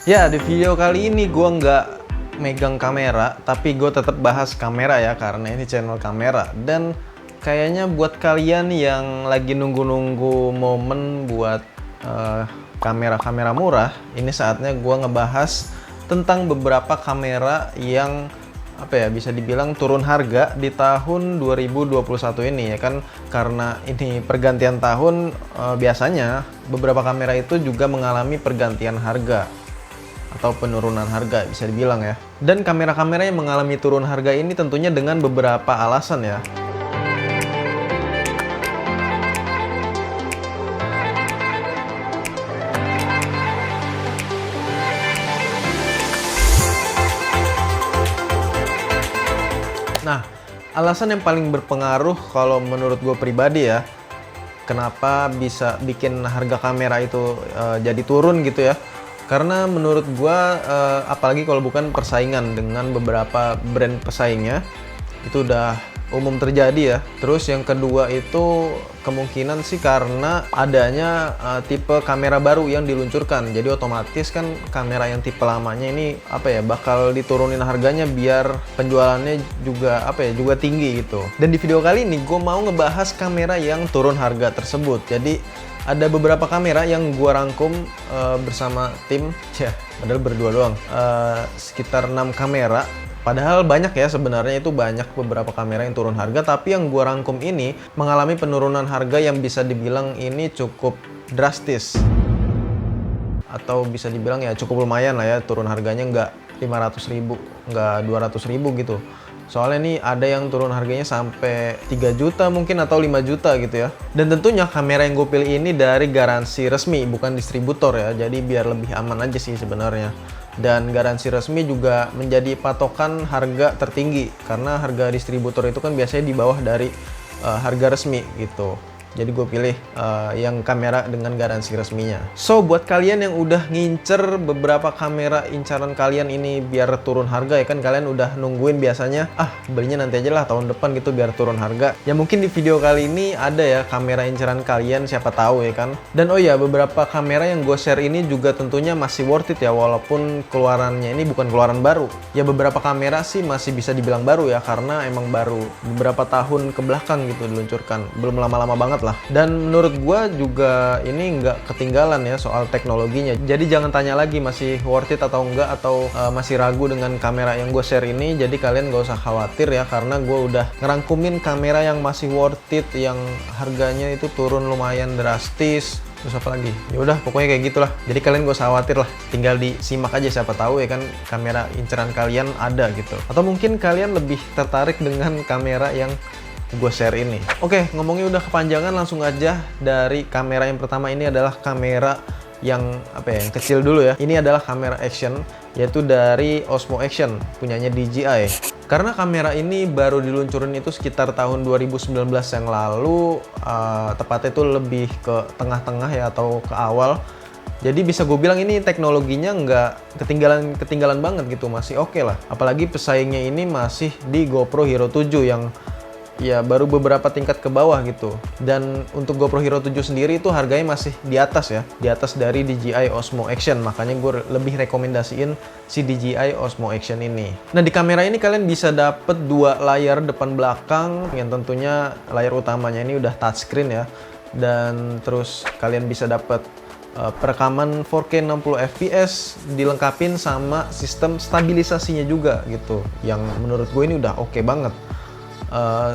Ya, di video kali ini gue nggak megang kamera, tapi gue tetap bahas kamera ya, karena ini channel kamera. Dan kayaknya buat kalian yang lagi nunggu-nunggu momen buat kamera-kamera murah, ini saatnya gue ngebahas tentang beberapa kamera yang bisa dibilang turun harga di tahun 2021 ini ya kan, karena ini pergantian tahun. Biasanya beberapa kamera itu juga mengalami pergantian harga atau penurunan harga bisa dibilang ya. Dan kamera-kamera yang mengalami turun harga ini tentunya dengan beberapa alasan ya. Nah, alasan yang paling berpengaruh kalau menurut gue pribadi ya, kenapa bisa bikin harga kamera itu jadi turun gitu ya. Karena menurut gua, apalagi kalau bukan persaingan dengan beberapa brand pesaingnya, itu udah umum terjadi ya. Terus yang kedua itu kemungkinan sih karena adanya tipe kamera baru yang diluncurkan. Jadi otomatis kan kamera yang tipe lamanya ini bakal diturunin harganya biar penjualannya juga juga tinggi gitu. Dan di video kali ini gue mau ngebahas kamera yang turun harga tersebut. Jadi ada beberapa kamera yang gua rangkum bersama tim, padahal berdua doang, sekitar 6 kamera. Padahal banyak ya, sebenarnya itu banyak beberapa kamera yang turun harga, tapi yang gua rangkum ini mengalami penurunan harga yang bisa dibilang ini cukup drastis. Atau bisa dibilang ya cukup lumayan lah ya, turun harganya nggak 500.000, nggak 200.000 gitu. Soalnya nih ada yang turun harganya sampai 3 juta mungkin atau 5 juta gitu ya. Dan tentunya kamera yang gue pilih ini dari garansi resmi, bukan distributor ya. Jadi biar lebih aman aja sih sebenarnya. Dan garansi resmi juga menjadi patokan harga tertinggi, karena harga distributor itu kan biasanya di bawah dari harga resmi gitu. Jadi gue pilih yang kamera dengan garansi resminya. So, buat kalian yang udah ngincer beberapa kamera incaran kalian ini biar turun harga ya kan, kalian udah nungguin biasanya, belinya nanti aja lah tahun depan gitu biar turun harga. Ya mungkin di video kali ini ada ya kamera incaran kalian, siapa tahu ya kan. Dan oh ya, beberapa kamera yang gue share ini juga tentunya masih worth it ya, walaupun keluarannya ini bukan keluaran baru. Ya beberapa kamera sih masih bisa dibilang baru ya, karena emang baru beberapa tahun ke belakang gitu diluncurkan, belum lama-lama banget lah. Dan menurut gua juga ini nggak ketinggalan ya soal teknologinya. Jadi jangan tanya lagi masih worth it atau enggak, atau masih ragu dengan kamera yang gue share ini. Jadi kalian nggak usah khawatir ya, karena gue udah ngerangkumin kamera yang masih worth it, yang harganya itu turun lumayan drastis. Terus apa lagi? Ya udah pokoknya kayak gitulah. Jadi kalian gak usah khawatir lah. Tinggal disimak aja, siapa tahu ya kan kamera inceran kalian ada gitu. Atau mungkin kalian lebih tertarik dengan kamera yang gue share ini. Oke, ngomongnya udah kepanjangan, langsung aja dari kamera yang pertama. Ini adalah kamera yang yang kecil dulu ya. Ini adalah kamera action, yaitu dari Osmo Action, punyanya DJI. Karena kamera ini baru diluncurin itu sekitar tahun 2019 yang lalu, tepatnya itu lebih ke tengah-tengah ya, atau ke awal. Jadi bisa gue bilang ini teknologinya nggak ketinggalan banget gitu, masih oke lah. Apalagi pesaingnya ini masih di GoPro Hero 7 yang ya baru beberapa tingkat ke bawah gitu. Dan untuk GoPro Hero 7 sendiri itu harganya masih di atas ya, di atas dari DJI Osmo Action. Makanya gue lebih rekomendasiin si DJI Osmo Action ini. Nah, di kamera ini kalian bisa dapet dua layar depan belakang, yang tentunya layar utamanya ini udah touchscreen ya. Dan terus kalian bisa dapet perekaman 4K 60 fps, dilengkapin sama sistem stabilisasinya juga gitu, yang menurut gue ini udah oke banget.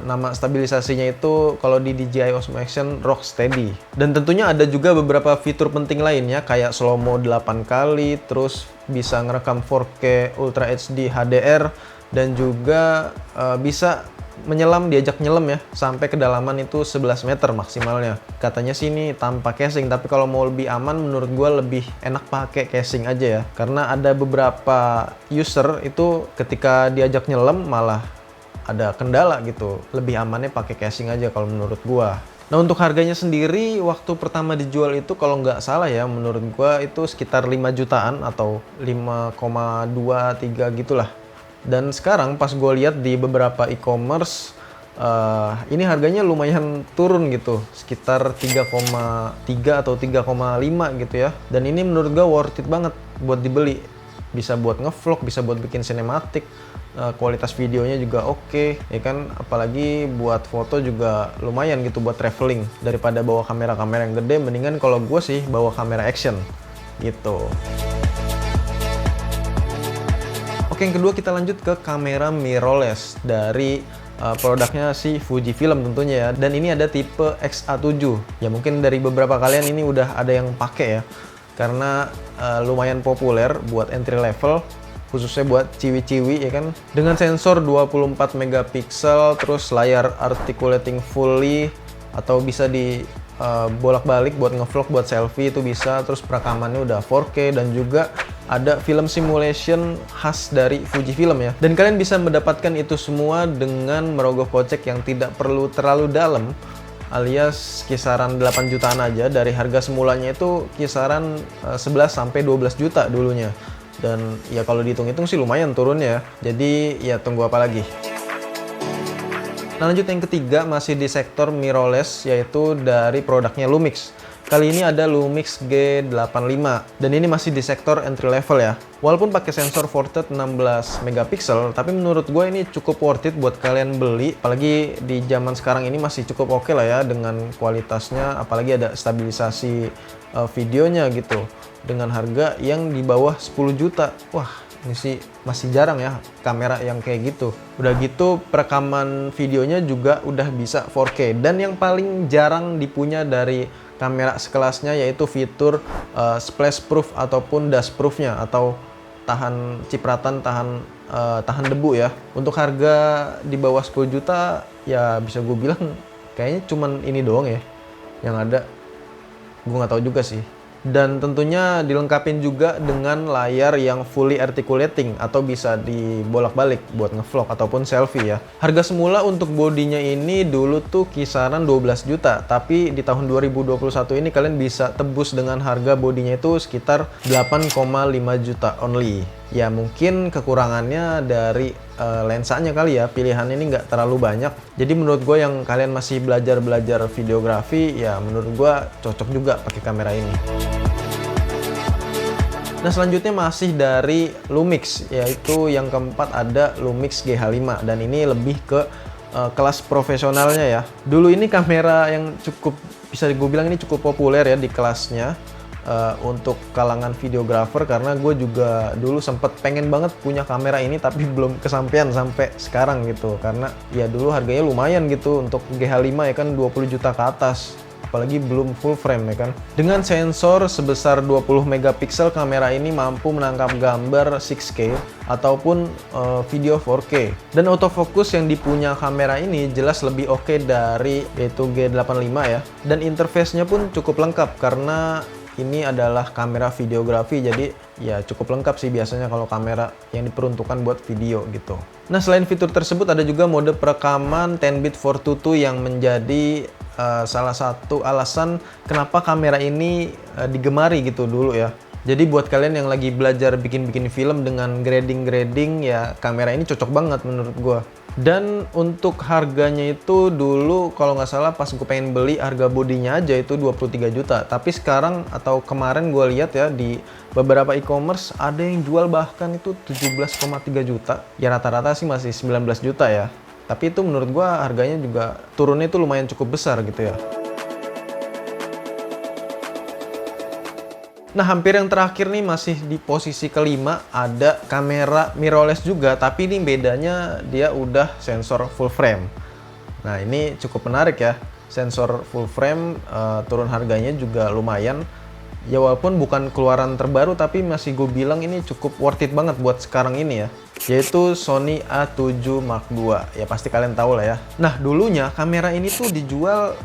Nama stabilisasinya itu kalau di DJI Osmo Action Rocksteady. Dan tentunya ada juga beberapa fitur penting lainnya kayak slow mo 8 kali, terus bisa ngerekam 4K Ultra HD HDR, dan juga bisa menyelam, diajak nyelam ya, sampai kedalaman itu 11 meter maksimalnya. Katanya sih ini tanpa casing, tapi kalau mau lebih aman menurut gue lebih enak pakai casing aja ya. Karena ada beberapa user itu ketika diajak nyelam malah ada kendala gitu, lebih amannya pakai casing aja kalau menurut gua. Nah, untuk harganya sendiri waktu pertama dijual itu kalau nggak salah ya, menurut gua itu sekitar 5 jutaan atau 5,23 gitulah. Dan sekarang pas gue lihat di beberapa e-commerce Ini harganya lumayan turun gitu, sekitar 3,3 atau 3,5 gitu ya. Dan ini menurut gue worth it banget buat dibeli. Bisa buat ngevlog, bisa buat bikin sinematik, kualitas videonya juga oke, ya kan. Apalagi buat foto juga lumayan gitu buat traveling. Daripada bawa kamera-kamera yang gede, mendingan kalau gue sih bawa kamera action gitu. Oke, yang kedua kita lanjut ke kamera mirrorless dari produknya si Fujifilm tentunya ya. Dan ini ada tipe XA7. Ya mungkin dari beberapa kalian ini udah ada yang pakai ya. Karena lumayan populer buat entry level, khususnya buat ciwi-ciwi ya kan. Dengan sensor 24 megapiksel, terus layar articulating fully, atau bisa di bolak-balik buat ngevlog, buat selfie itu bisa. Terus perekamannya udah 4K dan juga ada film simulation khas dari Fujifilm ya. Dan kalian bisa mendapatkan itu semua dengan merogoh kocek yang tidak perlu terlalu dalam, alias kisaran 8 jutaan aja. Dari harga semulanya itu kisaran 11 sampai 12 juta dulunya. Dan ya kalau dihitung-hitung sih lumayan turunnya ya. Jadi ya tunggu apa lagi. Nah, lanjut yang ketiga masih di sektor mirrorless, yaitu dari produknya Lumix. Kali ini ada Lumix G85 dan ini masih di sektor entry level ya. Walaupun pakai sensor forward 16 megapiksel, tapi menurut gue ini cukup worth it buat kalian beli. Apalagi di zaman sekarang ini masih cukup oke lah ya dengan kualitasnya, apalagi ada stabilisasi videonya gitu. Dengan harga yang di bawah 10 juta. Wah, ini sih masih jarang ya kamera yang kayak gitu. Udah gitu perekaman videonya juga udah bisa 4K. Dan yang paling jarang dipunya dari kamera sekelasnya yaitu fitur splash proof ataupun dust proofnya, atau tahan cipratan, tahan debu ya. Untuk harga di bawah 10 juta ya bisa gue bilang kayaknya cuman ini doang ya yang ada. Gue nggak tahu juga sih. Dan tentunya dilengkapin juga dengan layar yang fully articulating atau bisa dibolak-balik buat ngevlog ataupun selfie ya. Harga semula untuk bodinya ini dulu tuh kisaran 12 juta, tapi di tahun 2021 ini kalian bisa tebus dengan harga bodinya itu sekitar 8,5 juta only. Ya mungkin kekurangannya dari lensanya kali ya, pilihan ini nggak terlalu banyak. Jadi menurut gue yang kalian masih belajar videografi, ya menurut gue cocok juga pakai kamera ini. Nah, selanjutnya masih dari Lumix, yaitu yang keempat ada Lumix GH5, dan ini lebih ke kelas profesionalnya ya. Dulu ini kamera yang cukup, bisa gue bilang ini cukup populer ya di kelasnya untuk kalangan videografer, karena gue juga dulu sempet pengen banget punya kamera ini tapi belum kesampaian sampai sekarang gitu. Karena ya dulu harganya lumayan gitu untuk GH5 ya kan, 20 juta ke atas. Apalagi belum full frame ya kan. Dengan sensor sebesar 20 megapiksel, kamera ini mampu menangkap gambar 6K ataupun video 4K. Dan autofocus yang dipunya kamera ini jelas lebih oke dari yaitu G85 ya. Dan interface-nya pun cukup lengkap karena ini adalah kamera videografi, jadi ya cukup lengkap sih biasanya kalau kamera yang diperuntukkan buat video gitu. Nah, selain fitur tersebut ada juga mode perekaman 10-bit 422 yang menjadi salah satu alasan kenapa kamera ini digemari gitu dulu ya. Jadi buat kalian yang lagi belajar bikin film dengan grading ya, kamera ini cocok banget menurut gua. Dan untuk harganya itu dulu kalau nggak salah pas gue pengen beli harga bodinya aja itu 23 juta. Tapi sekarang atau kemarin gue lihat ya di beberapa e-commerce ada yang jual bahkan itu 17,3 juta. Ya rata-rata sih masih 19 juta ya. Tapi itu menurut gue harganya juga turunnya itu lumayan cukup besar gitu ya. Nah, hampir yang terakhir nih masih di posisi kelima ada kamera mirrorless juga, tapi ini bedanya dia udah sensor full frame. Nah, ini cukup menarik ya. Sensor full frame turun harganya juga lumayan. Ya walaupun bukan keluaran terbaru, tapi masih gue bilang ini cukup worth it banget buat sekarang ini ya. Yaitu Sony A7 Mark II. Ya pasti kalian tahu lah ya. Nah, dulunya kamera ini tuh dijual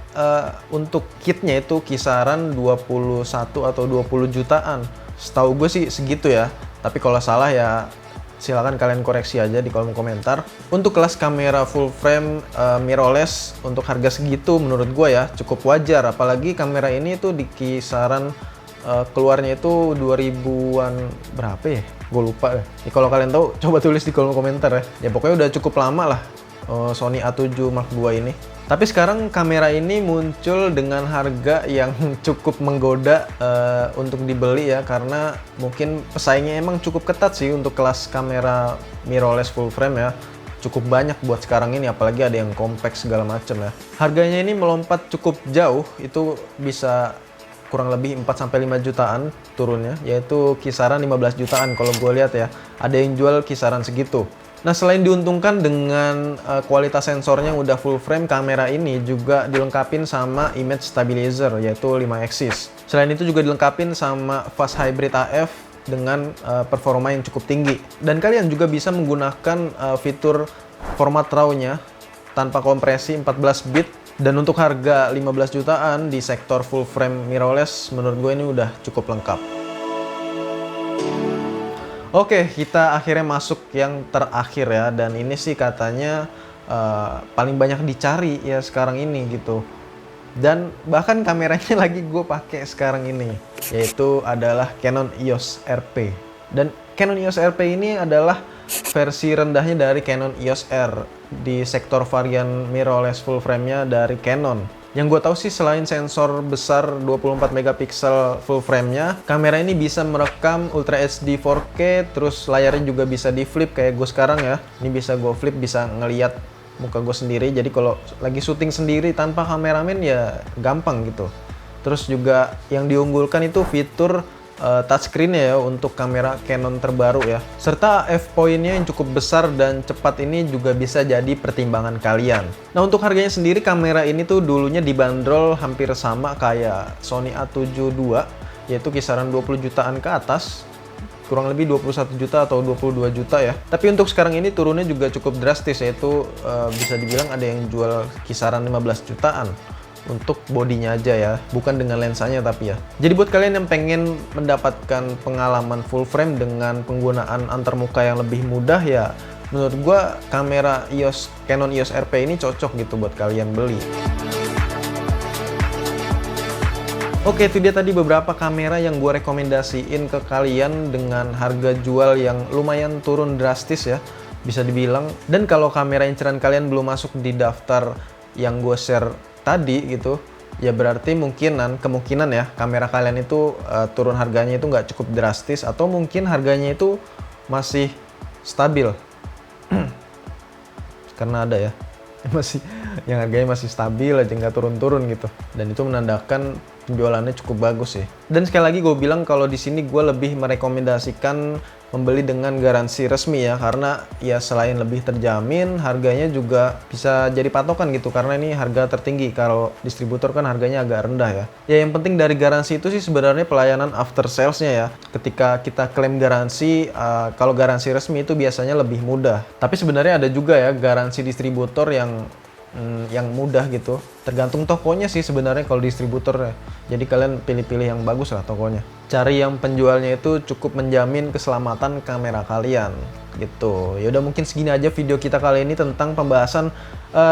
untuk kitnya itu kisaran 21 atau 20 jutaan. Setahu gue sih segitu ya. Tapi kalau salah ya silakan kalian koreksi aja di kolom komentar. Untuk kelas kamera full frame mirrorless untuk harga segitu menurut gue ya cukup wajar. Apalagi kamera ini tuh di kisaran keluarnya itu 2000-an berapa ya? Gue lupa ya. Kalau kalian tahu coba tulis di kolom komentar ya. Ya pokoknya udah cukup lama lah Sony A7 Mark II ini. Tapi sekarang kamera ini muncul dengan harga yang cukup menggoda untuk dibeli ya, karena mungkin pesaingnya emang cukup ketat sih untuk kelas kamera mirrorless full frame ya. Cukup banyak buat sekarang ini, apalagi ada yang compact segala macam ya. Harganya ini melompat cukup jauh, itu bisa kurang lebih 4-5 jutaan turunnya, yaitu kisaran 15 jutaan kalau gue lihat ya. Ada yang jual kisaran segitu. Nah, selain diuntungkan dengan kualitas sensornya yang udah full frame, kamera ini juga dilengkapin sama image stabilizer, yaitu 5 axis. Selain itu juga dilengkapin sama fast hybrid AF dengan performa yang cukup tinggi. Dan kalian juga bisa menggunakan fitur format RAW-nya tanpa kompresi 14 bit. Dan untuk harga 15 jutaan di sektor full frame mirrorless, menurut gue ini udah cukup lengkap. Oke, kita akhirnya masuk yang terakhir ya, dan ini sih katanya paling banyak dicari ya sekarang ini gitu. Dan bahkan kameranya lagi gue pakai sekarang ini, yaitu adalah Canon EOS RP. Dan Canon EOS RP ini adalah versi rendahnya dari Canon EOS R di sektor varian mirrorless full frame-nya dari Canon. Yang gue tahu sih, selain sensor besar 24 megapiksel full frame-nya, kamera ini bisa merekam Ultra HD 4K, terus layarnya juga bisa di flip kayak gue sekarang ya. Ini bisa gue flip, bisa ngeliat muka gue sendiri, jadi kalau lagi syuting sendiri tanpa kameramen ya gampang gitu. Terus juga yang diunggulkan itu fitur touchscreen ya untuk kamera Canon terbaru ya. Serta f-point-nya yang cukup besar dan cepat ini juga bisa jadi pertimbangan kalian. Nah, untuk harganya sendiri, kamera ini tuh dulunya dibanderol hampir sama kayak Sony A7 II, yaitu kisaran 20 jutaan ke atas. Kurang lebih 21 juta atau 22 juta ya. Tapi untuk sekarang ini turunnya juga cukup drastis, yaitu bisa dibilang ada yang jual kisaran 15 jutaan. Untuk bodinya aja ya, bukan dengan lensanya tapi ya. Jadi buat kalian yang pengen mendapatkan pengalaman full frame dengan penggunaan antarmuka yang lebih mudah ya, menurut gua kamera Canon EOS RP ini cocok gitu buat kalian beli. Oke, itu dia tadi beberapa kamera yang gue rekomendasiin ke kalian dengan harga jual yang lumayan turun drastis ya, bisa dibilang. Dan kalau kamera inceran kalian belum masuk di daftar yang gue share tadi gitu, ya berarti kemungkinan ya kamera kalian itu turun harganya itu nggak cukup drastis, atau mungkin harganya itu masih stabil. Karena ada ya masih yang harganya masih stabil aja, nggak turun-turun gitu, dan itu menandakan penjualannya cukup bagus sih. Dan sekali lagi gue bilang kalau di sini gue lebih merekomendasikan membeli dengan garansi resmi ya, karena ya selain lebih terjamin, harganya juga bisa jadi patokan gitu, karena ini harga tertinggi. Kalau distributor kan harganya agak rendah ya. Ya yang penting dari garansi itu sih sebenarnya pelayanan after sales-nya ya. Ketika kita klaim garansi, kalau garansi resmi itu biasanya lebih mudah. Tapi sebenarnya ada juga ya garansi distributor yang mudah gitu. Tergantung tokonya sih sebenarnya kalau distributor ya. Jadi kalian pilih-pilih yang bagus lah tokonya. Cari yang penjualnya itu cukup menjamin keselamatan kamera kalian gitu. Ya udah, mungkin segini aja video kita kali ini tentang pembahasan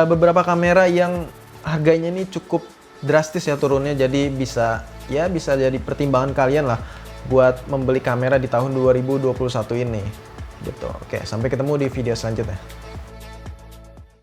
beberapa kamera yang harganya ini cukup drastis ya turunnya. Jadi bisa jadi pertimbangan kalian lah buat membeli kamera di tahun 2021 ini gitu. Oke, sampai ketemu di video selanjutnya.